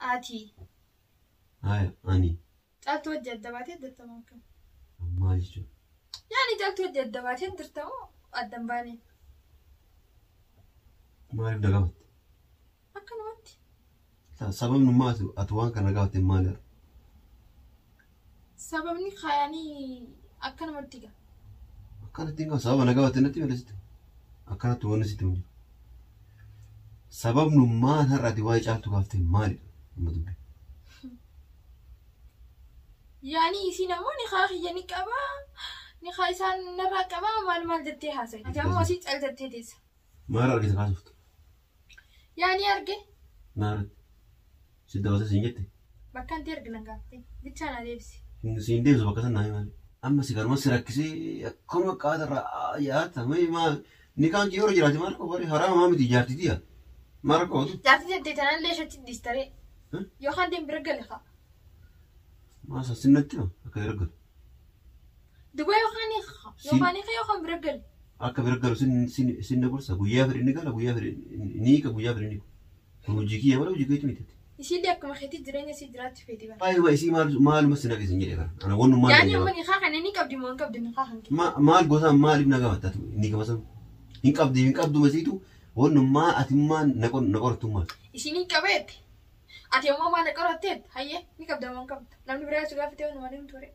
آتي هاي أني جالت وجه الدباتين درتمو كم ما يجو يعني جالت وجه الدباتين درتمو قدام باني ما أعرف دقوت أكن وانت لا سبب ما أتوان كان دقوت مالر سببني خياني أكن وانتيجا كانت تيجا سبب أنا دقوت نتي ولا ست أكانت ونسيت مني سبب ما هرّتي وايد جالت دقوت مالر ما تبي يعني سينما نخاخ يعني كبا نخايسان نرى كبا مال جدتي حسين أجمع وسيت ألجدتي ديس ما رأيك تكاسفت يعني أرجع نارد سيدا واسا سينجتي بكان تيرج لنقاطي بتشانا ديبسي سيندي زو بكاسن ناي مالي أما سيكار ما سيركسي كم قادر يا تمي ما نيكان جيورو جراتي ماركو بري حرام ما متي جارتي ديا ماركو جارتي تتنا ليش تديستري يوخان دين برجل خا ما سنتي ما كيرجل دبي يوخاني خا يوخان برجل akka birgalu sin bursa guyyaa firinni gala guyyaa firinni niika guyyaa firinni hojii kiyya mala hojii keetu miti isiin akkuma keetii jireenya si jiraatti feeti bara aywa isii maal masina keessa jedhe kana ana wonnu maal yaani amma ni khaakan ni qabdi mo qabdi ni khaakan maal gosa maal ibna gabatat ni kamasam hin qabdu masitu wonnu ma atimman naqortu maal isiin qabeet ati amma ma naqortet hayye ni qabda mo qabda namni biraa su gaafite wonnu malim tore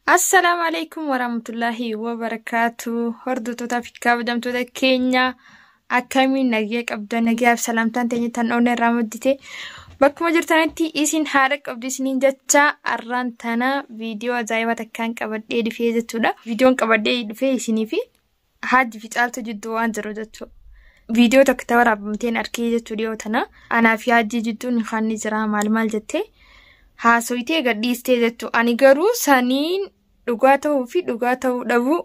السلام عليكم ورحمة الله وبركاته هردوتو في كابدمتو دا كينيا أكامي نجيك أبدا نجيب سلامتان تاني تنوني رامدتي بكما جرتانتي إيسين حارك أبدي سنين جاتشا أران تانا فيديو زايوة تكان كابدي دي فيه جاتو دا فيديو كابدي دي فيه سيني في حاد في تعالتو جدوان زرو جاتو فيديو تكتور عبمتين أركي جاتو ديو تانا أنا في حاجي جدو نخاني زراها معلومال جاتي haasawitee gadhiistee jettu ani garuu saniin dhugaa ta'uu fi dhugaa ta'uu dhabuu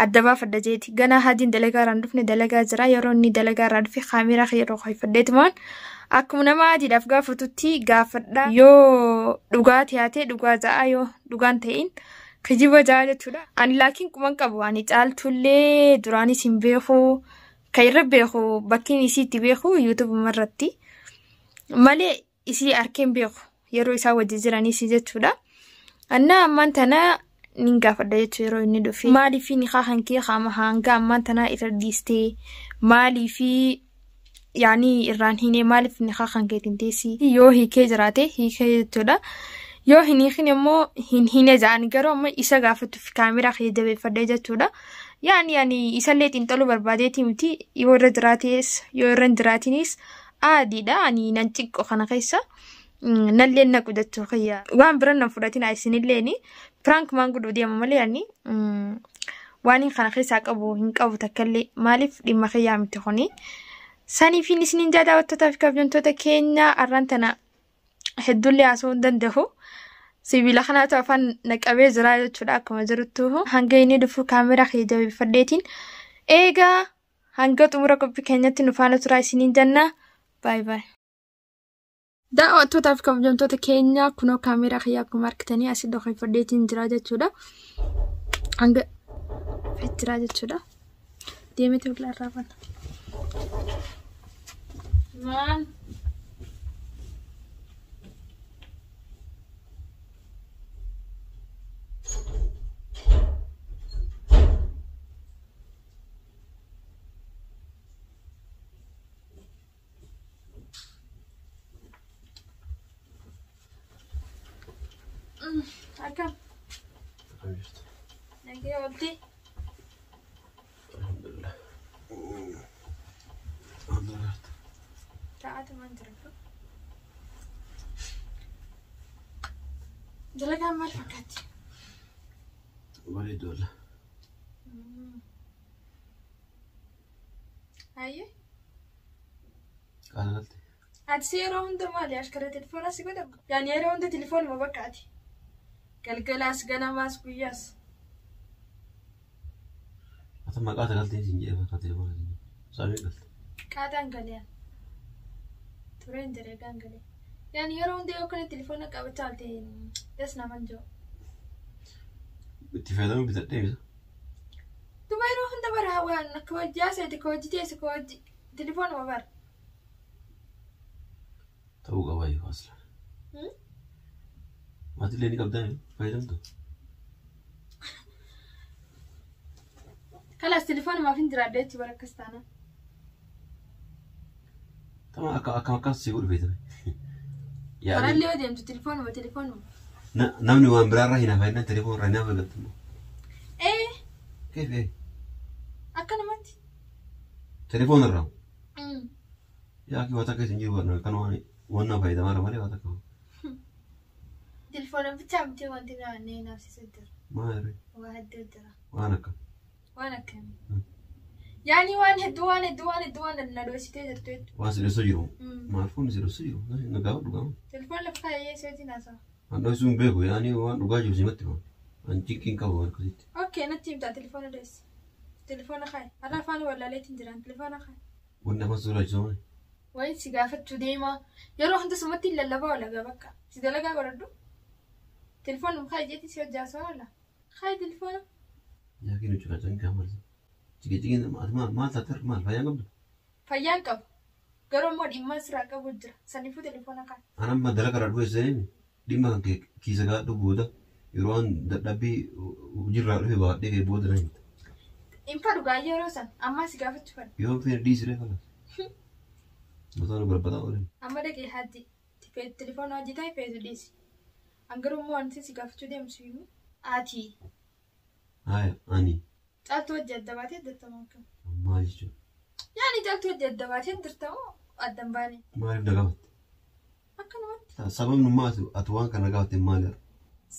adda baafadha jeeti ganaa hadiin dalagaa irraan dhufne dalagaa jira yeroo inni dalagaa irraa dhufe kaameraa yeroo ho'ifadheetumaan akkuma nama adiidhaaf gaafatutti gaafadha yoo dhugaa taatee dhugaa ja'a yoo dhugaan ta'in kijiba ja'a jechuudha ani laakiin kuman qabu ani caaltullee duraanis hin beeku kan irra beeku bakkiin isiitti beeku yuutuub irratti malee isi arkeen beeku yeroo isaa wajji jiranii si jechuudha anna ammaan tana ningaafadha jechuu yeroo inni dhufe maaliif ni kaahankee qaama hanga ammaan tana irra dhiistee maaliif yaani irraan hinee maaliif ni kaahankee tinteessi yoo hiikee jiraate hiikee jechuudha yoo hin hiikin immoo hin hine ja'ani garuu amma isa gaafatuuf kaameraa kee jabeeffadhee jechuudha yaani isallee xiinxaluu barbaadeeti miti yoo irra jiraates yoo irra hin jiraatinis aadiidha ani nan xiqqoo kana keessa nalleen naqu jechuu kiyya waan biran nan fudhatin isinilleeni prank maan godhuu deema malee ani waan kana keessaa qabu hin qabu takkallee maaliif dhimma kiyyaa miti kuni saniif isiniin daawwattootaa fi kabajamtoota keenya arraan tana hedduullee haasa'uu hin danda'u sibiila kanaatu afaan naqabee jira jechuudha akkuma jiruttu hanga inni dhufu kaameraa kee jabeeffadheetiin eegaa hanga xumura qophii keenyatti nu faana turaa isiniin jenna. باي باي daawwattootaaf kabajamtoota keenya kunoo kaameraa kiyyaa akkuma argitanii asii dhokee fadheetiin jira jechuudha hanga jira jechuudha deemee ulaa irraa maan أكم نجي ودي الحمد لله تعال ما ندرك دلك هم فكرتي وليد ولا هاي قال قلت هتسيروا عند مالي أشكر التليفون أسيقول يعني يروا عند تليفون ما بقعتي كالكلاس جنا ماس كويس أتم قاعد قلت إنجي ما قاعد يقول سامي قلت قاعد أنقليا ترين دري أنقليا يعني يروا عند يوكل التليفون قبل تعلتين دسنا منجو بتفادون بتقديم تبيرو عند برا وين كوجي سيد كوجي تيس كوجي تليفون ما بر ta'uu qaba yoo asla. Maatillee ni qabdan fayyadamtu. Kalas telefoon maaf hin jiraadde jechuudha akkas taana. Tama akka si godhu feetame. Warallee yoo deemtu telefoonuma. Namni waan biraarraa hin hafayinaan telefoon irraa hin hafayinattu. Keef akka namatti. Telefoon irraa. Yaa ki wata keessa hin jiru kan waan fayyadamaa irra malee wata qabu. Telefoon bichaa bitee wanti naannee naafsisee jira. Maali? Waa hedduu jira. Waan akkam. Waan akkamii. Yaani waan hedduu na dhoositee jirtu jechuudha. Waan sileessoo jiru. Maal foon sileessoo jiru? Nagaa dhugamu. Telefoon lafa kaayyee seetiin haasa'u. An dhoosisuun beeku yaani waan dhugaa jiru simatti waan. An cikkiin qabu waan akkasitti. Okay natti himtaa telefoona dhoosisi. Telefoona kaayi. Har'a afaan wallaaleetiin jiran telefoona kaayi. Wanni afaan soolaachisaa malee. Wayi si gaafachuu deema. Yeroo hunda sumatti lallabaa walagaa bakka. Si dalagaa godhadhu. Telefoon kaayi jeetii si hojjaasaa wala. Kaayi telefoona. Yaa kinu cufaachaan kaamarsa. Cikiin maal taatee maal fayyaan qabdu? Fayyaan qabu. Garuu immoo dhimma siraa qabu jira. Saniifuu telefoona kaayi. Anamma dalagaa irraa dhufee seeneen dhimma kan kiisa gaadhu booda yeroo waan dadhabbii hojirraa dhufee baadhee booda na himta. Infa dhugaa yeroo san ammaa si gaafachuu fadha. Yoo feene dhiisiree falas. Mataan gurbataa oolan. Amma dhaqee haati telefoona hojii taa'e feesu dhiisi. Angaruu immoo wanti si gaafachuu deemsu immoo ati. Haaya ani. Caaltuu hojii adda baatee addattamaa akkam. Maal jechuudha? Yaani caaltuu hojii adda baatee addattamoo addan baane. Maaliif nagaafate? Akkanumatti. Sababnummaa ati waan kana nagaafatte maali?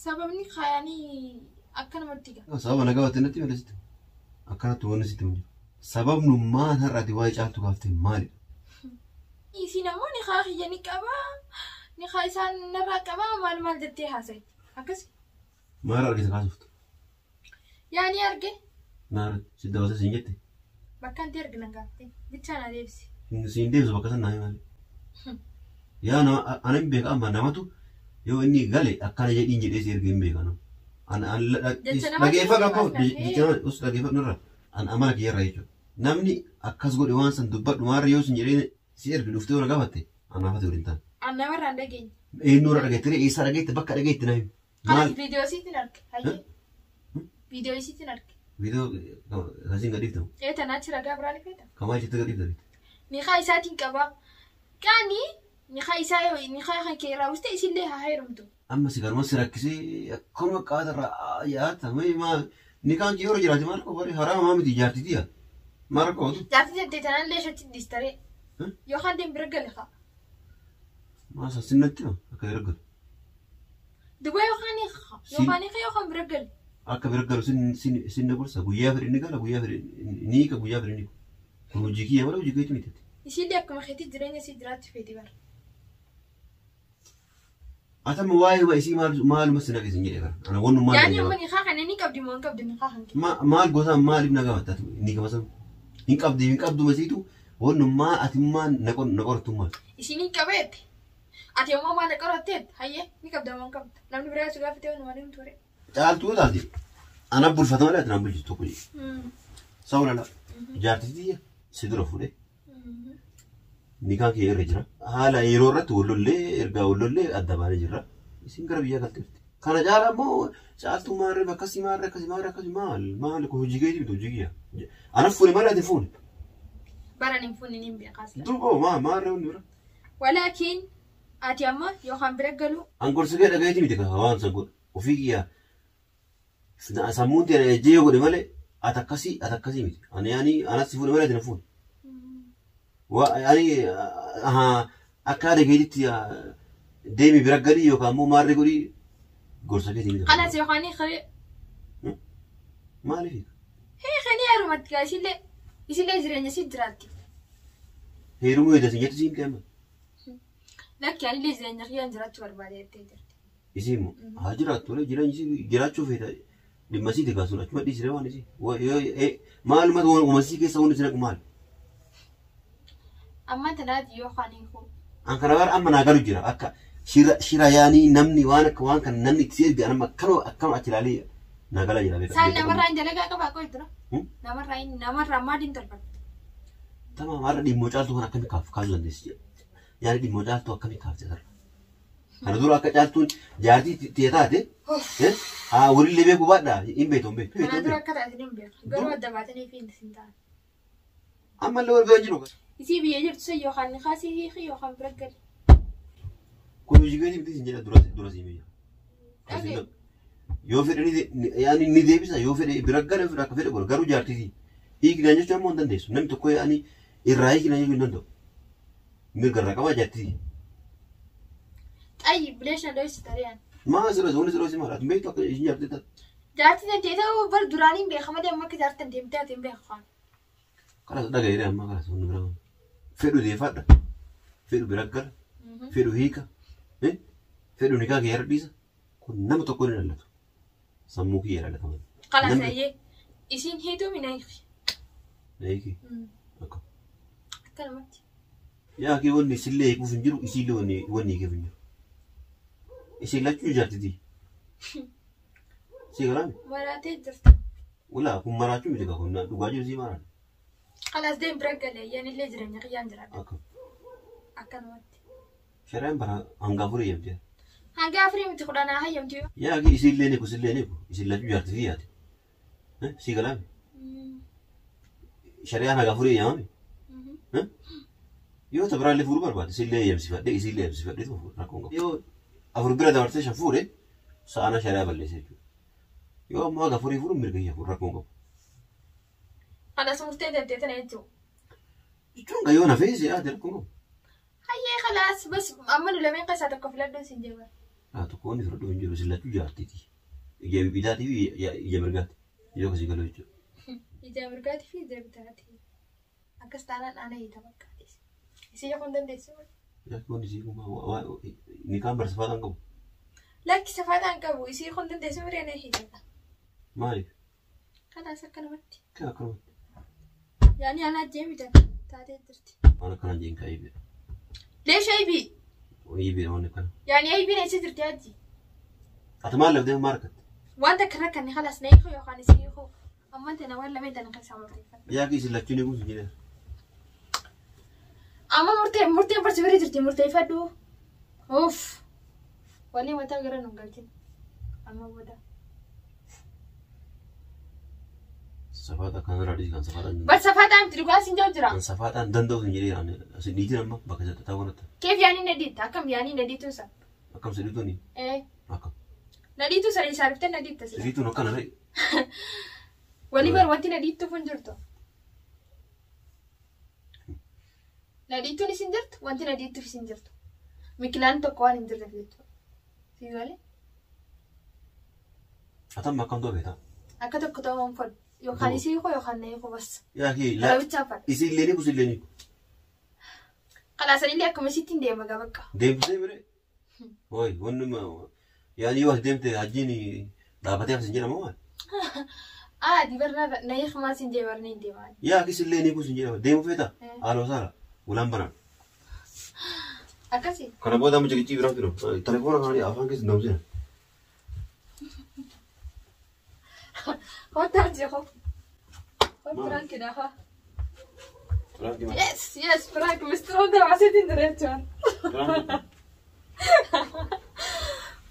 Sababni kaayaanii akkanumatti gaa. Sababa nagaafatte natti malasitti. Akkanatti wanni sitti mun jiru. Sababnummaan har'aati waa'ee caaltuu gaafatte maalidha? Isin ammoo ni haa kiyya ni qabaa. Ni haa isaan narraa qabaa maal jettee haasa'itti. Akkasi. Maal argite kaasuftu? Yaani arge. Naara si dabalsa siin jette? Bakka anti argina gaafatte. Bichaan adeemsi. Siin deemsu bakka sana maali? Yaa nama anan beeka amma namatu yoo inni gale akkana jedhiin jedhee si erga hin beeka nama. Dhageeffadha koo us dhageeffadhu an amala kiyyarra jechuudha. Namni akkas godhe waan san dubbadhu maarra yoo sin jedhee si erga dhuftee yoo nagaafatte anaafate waliin taane. An namarraan dhageenye. Eenyurra dhageettire eessaa dhageette bakka dhageetti na himu. Anis viidiyoo isiitiin arge. Hayyee. Viidiyoo isiitiin arge. Viidiyoo kasiin gadhiiftamu. Tanaa jira gaabraa ni fayyada. Kamaa jettee gadhiifta? Niqaa isaatiin qabaa. Qaanii niqaa isaa niqaa kan kee raawwiste isillee haa heerumtu. Amma si garuma si rakkisee akkuma qaadarra yaata maa niqaan kee yeroo jiraate maal qofaadhe haraa maa miti jaartitiya. Maal qootu? Jaartii jettee tanaan leeshatti distaree. Yookaan deem bira gale haa. Maasa sinnatti akka bira galu. Duba yookaan bira gale. Akka bira galu sinna gorsa guyyaa fedhe ni gala guyyaa fedhe ni hiika guyyaa fedhe ni hiika. Kun hojii kiyya malee hojii keetti miti. Isillee akkuma keetti jireenya isii jiraatti feeti bara. Atama waa'ee isii maaluma si naqeessin jedhee bara. Ana wannu maal yaani amma ni haa kan inni qabdi moo hin qabdi ni haa kan. Maal gosa maaliif nagaa battatu ni gama san. Hin qabdu masiitu wannu maa atimmaan naqortu maal. Isin hin qabeette. Ati ammoo maal naqorteet hayyee ni qabda moo hin qabda. Namni biraa si gaafate wannu maaliin ture. Caaltuu taate ana bulfata malee ati naan bulchitu tokko jedhe. Sawuna la jaartitiyya si dura fuudhee. Niqaan kee irra jira. Haala yeroo irratti wallollee ergaa wallollee adda baanee jirra. Isin gara biyyaa galteerti. Kana caala immoo caaltuu maarree akkasii maal hojii keetii miti hojii kiyya. Ana fuune malee ati fuune. Baran hin fuune ni beekaas. Duuba maarree hundi bira. Walaakiin ati amma yookaan bira galu. Angorsigee dhagayeeti miti waan san godhu. Ofii kiyyaa sammuun ta'e ejjee godhe malee ati akkasii miti. Ani anatti fuune malee ati na fuune. Akka haadha keetitti deemi bira galii yookaan immoo maarree godhii gorsa keetii miti. Kanas yookaan hiree. Maaliif? Kan heerumatti gaa isillee jireenya isii jiraatti. Heerumuu eedasin jettu siin qeema. Lakki anillee jireenya kiyyaan jiraachuu barbaade jettee jirti. Isii immoo haa jiraattu malee jireenya isii jiraachuu feeta dhimma isii kaasuun achuma dhiisiree waan isii. Maalumatti uumasii keessa hundi isin maal? Amma tanaati yookaan hiikuu. An kana bara amma naa galu jira akka shira yaanii namni waan kan namni itti erga nama akkama achi ilaalee naa gala jira beekaa. Saan namarraa hin dalagaa qabaa qoy dura. Namarraa maaliin tolfata? Tama maarra dhimmoo caaltuu kan akkamitti kaasuu dandeessi jedha. يعني دي مجال تو كم يكافي ترى أنا دور أكاد تون جارتي تيتاتي وري اللي بيكو بعدا إم بيتهم بيت أنا دور أكاد أتنين بيك قالوا دبعتني فين سنتان أما اللي هو بيجيلو يسيب يجيب تسيو خان خاسي هي خيو خان برجل كل يجي بدي سنجلا دراسي مية يوفر يعني ندي بس يوفر برجل في ركفة بقول قالوا جارتي دي هي كنا نجوا ما ندن ديسو نم تكوي يعني الرأي كنا نجوا ندو ميرجع ركوا جارتي أي بليش ندوس تريان ما زر زون زر زي مرات ميت وقت يجي جارتي ده جارتي تنتهي وبر دورانين بيخمد يوم ما كدار تنتهي بتاعتي بيخان خلاص ده غيره أما خلاص ونقرأ فيرو دي فادا فيرو برجل فيرو هيكا فيرو نكاح غير بيزا كنا متوقعين الله سموك يا الله تمام خلاص أيه إسين هيدو من أيخ نيجي أكو كلمات يا كي وني سلة يكون فنجرو يسيل وني كيف فنجرو يسيل لا تجارتي دي سيغرام مراتي درت ولا كم مراتو ميجا كنا دواجو زي مرات خلاص دين برجل يعني اللي جرني خيان جرا أكو أكلمات شرائم برا هنغافوري يمتى هنغافوري متخدنا هاي يمتى يا كي يسيل لينكو يسيل لا تجارتي فيها سيغرام شريعة هنغافوري يا مامي يو تبرع اللي فورو برباد يسيل لي يمسي فدي يسيل لي يمسي فدي تو راكونغا يو أفور بلا دارتي شافوري سأنا شريعة بالليل يو ما غافوري فورو مرجعيا فور راكونغا خلاص مرتدى تيتنا انتو يجون يونا فيز يا راكونغا هاي خلاص بس أما لما ينقص هذا كفلات دون سنجوا لا تكون في ردو إنجيل وسيلة تجارتي تي يجي بداتي يجي مرجعت يو كسي قالوا يجو إذا مرقاتي في إذا بتاعتي أكستانا أنا يتابع يصير يكون دم ديسو يا كون يصير ما نكام برسفات عنكم لا كسفات عنكم يصير يكون دم ديسو مرينا هي مالك خلاص أكلمت كأكرم يعني أنا جيمي ده تاتي درتي أنا كان جين كايبي ليش أيبي ويبي هون كان يعني أيبي ليش درتي أجي أتمنى لو ده ماركت وأنت كركني خلاص نيخو يا خاني سيخو أما أنت نوال لمن تنا كسر مرتين يا كيس لا تجيني بوس جينا أما مرتين بس بري درتي مرتين فدو أوف ولي ما تغير نقولتين أما بودا سفادا كان رادي كان سفادا بس سفادا أم تلقى سنجو جرا سفادا دندو سنجري يعني سنيتي نما بكذا تتاونت كيف يعني نديت أكم يعني نديتو سا أكم سريتوني إيه أكم نديتو سا يسارفت نديت تسلا سريتو نكان رأي ولي بر وانتي نديتو فنجرتو نديتو نسنجرت وانتي نديتو في سنجرتو مكلان تو كوان انجرت فيتو في غالي أتم ما كان دو بيتا أكتب كتاب فن يوخاني سيخو يوخاني يخو بس يا كي لا يصير ليني بوس ليني خلاص أنا اللي أكمل 60 دقيقة بقى ديم بس مري هاي ونما يعني واحد ديم تهجيني دابتي في سنجرة ما دي برنا نيخ ما سنجي برنين دي مان يا كيس ليني بوس سنجرة ديم فيتا على وصارة ولام بنا أكاسي كنا بودا مجرد تيجي برا فينو تلفون كاني أفهم كيس نوزين هو تاجي هو فرانك ده ها يس فرانك مسترون ده عسيتين دريتون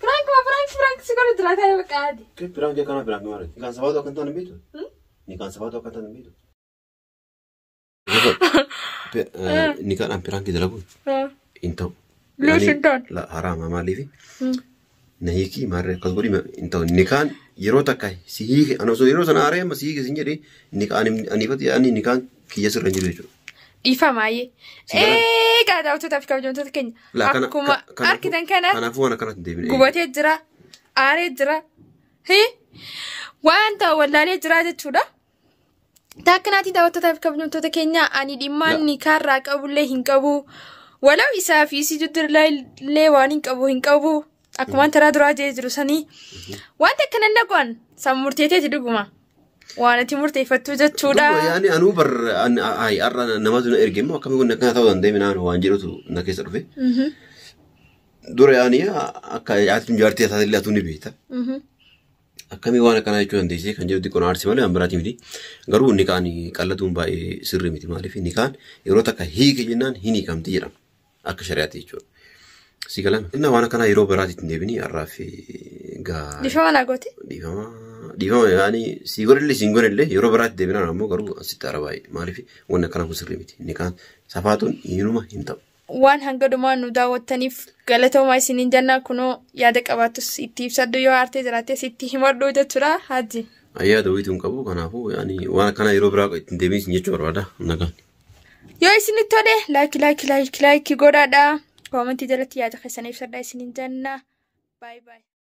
فرانك سيكون دراتها بقى عادي كيف فرانك كنا فرانك مارد كان سبادو كنت أنا بيتو نيكان سبادو كنت أنا بيتو نيكان أم فرانك دلابو إنتو ليش إنتون لا حرام ما ليفي نهيكي مرة كذبوري ما إنتو نيكان يروتا كاي سيهيك أنا سو يروتا ناري ما سيهيك سينجري نيكان أني بدي يعني نيكان كي يسر رنجلو يجو إيفا معي قاعدة أوتو في جونتو تكين لا أكما أركدن كان أنا فو أنا كانت ديبين قوتي جرا آري جرا هي وأنت ولا لي جرا تشودا تاكناتي داوتو في جونتو تكين أني ديمان نيكار راك أبو لي هنكبو ولو إسافي سيجدر لي وانين كبو هنكبو أكما ترى دراجة جلساني وأنت كنا نقول سامورتيتي تدقما وأنا تمرتي فتوجة تشودا يعني أنا بر أن هاي أرنا نمازنا إرجع ما كم يقول نكنا ثوان دايما أنا وانجلو نكيس رفي دور يعني أكا عاتم جارتي هذا اللي أتوني بيتا أكمل وانا كنا يجوا عندي شيء كنجرو دي كونار سمالي أمبراتي مدي غرو نكاني كلا توم باي سر ميتي مالي في نكان يروتا كهي كجنان هني كم تيرا akka shari'aatti jechuudha. Si galame. Inni waan kana yeroo biraatti ittiin deebinii har'aa fi gaa. Difama naa gooti? Difama yaani si godhillee yeroo biraatti deebinaan ammoo garuu asitti arabaayee maaliif wanni akkana kun sirrii miti. Inni kaan safaatuun inuma hin ta'u. Waan hanga dhumaa nu daawwattaniif galatoomaa isiniin jennaa kunoo yaada qabaatus itti ibsadhu yoo aartee jiraates itti himadhu jechuudha Hajji. Ayyaada wayituu hin qabu kanaafuu yaani waan akkana yeroo biraa ittiin deebiin jechuu barbaada nagaan. Yoo isinitti tole laayikii godhaadha. Komentii jalatti yaada keessan ibsadhaa isiniin jenna. Bye bye.